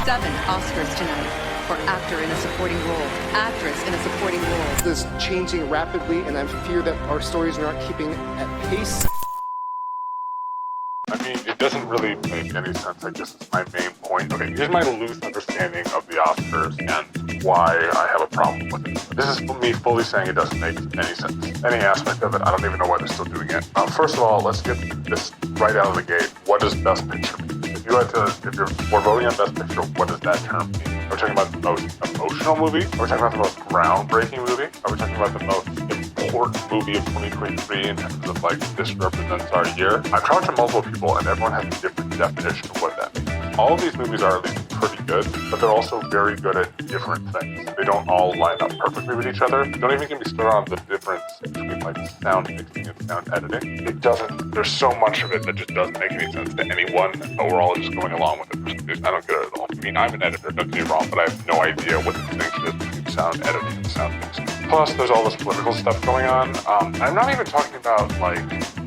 7 Oscars tonight for actor in a supporting role, actress in a supporting role. This is changing rapidly, and I fear that our stories are not keeping at pace. I mean, it doesn't really make any sense. I guess it's my main point. Okay, here's my loose understanding of the Oscars and why I have a problem with it. This is me fully saying it doesn't make any sense. Any aspect of it, I don't even know why they're still doing it. First of all, let's get this right out of the gate. What does Best Picture mean? If we're voting on Best Picture, what does that term mean? Are we talking about the most emotional movie? Are we talking about the most groundbreaking movie? Are we talking about the most important movie of 2023 in terms of like, this represents our year? I've talked to multiple people and everyone has a different definition of what that means. All of these movies are at least pretty good, but they're also very good at different things. They don't all line up perfectly with each other. Don't even get me started on the difference between like sound mixing and sound editing. There's so much of it that just doesn't make any sense to anyone, but we're all just going along with it for some reason. I don't get it at all. I mean, I'm an editor, don't get me wrong, but I have no idea what the distinction is between sound editing and sound mixing. Plus, there's all this political stuff going on. I'm not even talking about like,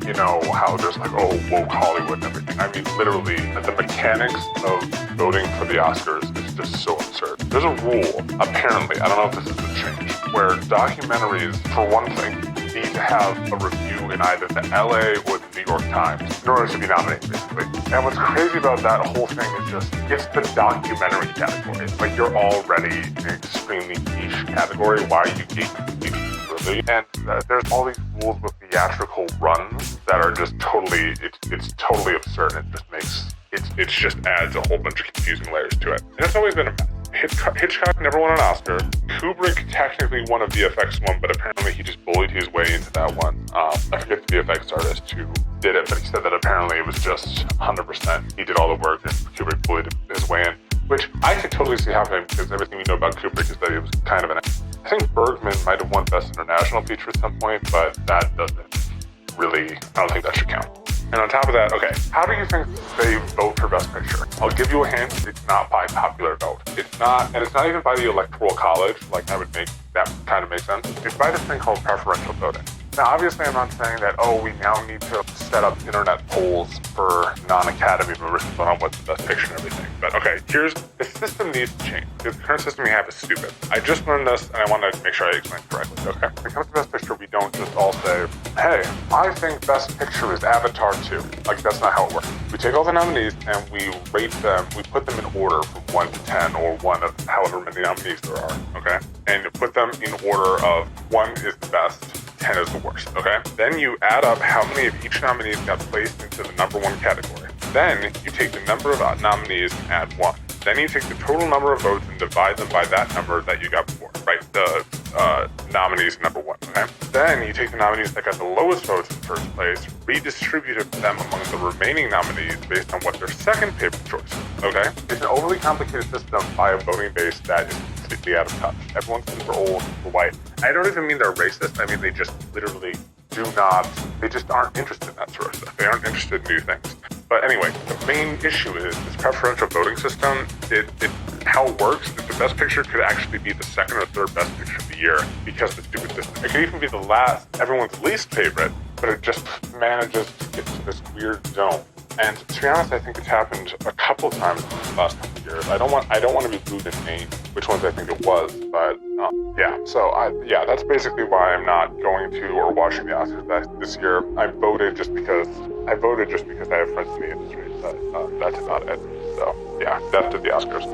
you know, how there's like, oh, woke Hollywood and everything. I mean, literally, the mechanics of voting for the Oscars is just so absurd. There's a rule, apparently, I don't know if this is a change, where documentaries, for one thing, need to have a review in either the LA or the New York Times in order to be nominated, basically. And what's crazy about that whole thing is just, it's the documentary category. Like, you're already an extremely niche category. Why are you gatekeeping really? And there's all these rules with theatrical runs that are just totally, it's totally absurd. It just adds a whole bunch of confusing layers to it. And it's always been a mess. Hitchcock never won an Oscar. Kubrick technically won a VFX one, but apparently he just bullied his way into that one. I forget the VFX artist who did it, but he said that apparently it was just 100%. He did all the work and Kubrick bullied his way in, which I could totally see happening because everything we know about Kubrick is that he was kind of an... I think Bergman might have won Best International Feature at some point, but that doesn't really... I don't think that should count. And on top of that, okay, how do you think they vote for Best Picture? I'll give you a hint, it's not by popular vote. It's not, and it's not even by the Electoral College, like I would make that kind of make sense. It's by this thing called preferential voting. Now, obviously, I'm not saying that, oh, we now need to set up internet polls for non-Academy members to vote on what's the best picture and everything. But okay, the system needs to change. The current system we have is stupid. I just learned this, and I want to make sure I explain correctly, okay? When it comes to Best Picture, we don't just all say, hey, I think Best Picture is Avatar 2. Like, that's not how it works. We take all the nominees, and we rate them, we put them in order from 1 to 10, or 1 of however many nominees there are, okay? And put them in order of 1 is the best, 10 is the worst, okay? Then you add up how many of each nominee got placed into the number 1 category. Then you take the number of nominees and add 1. Then you take the total number of votes and divide them by that number that you got before, right? The nominees number 1, okay? Then you take the nominees that got the lowest votes in first place, redistribute them among the remaining nominees based on what their second favorite choice is, okay? It's an overly complicated system by a voting base that is completely out of touch. Everyone's super old, super white. I don't even mean they're racist. I mean, they just literally they just aren't interested in that sort of stuff. They aren't interested in new things. But anyway, the main issue is this preferential voting system. How it works is the Best Picture could actually be the second or third Best Picture of the year because of the stupid system. It could even be everyone's least favorite, but it just manages to get to this weird zone. And to be honest, I think it's happened a couple of times in the last couple of years. I don't want to be rude and name which ones I think it was, but yeah. So that's basically why I'm not going to or watching the Oscars this year. I voted just because I have friends in the industry, but that's about it. So yeah, that's the Oscars.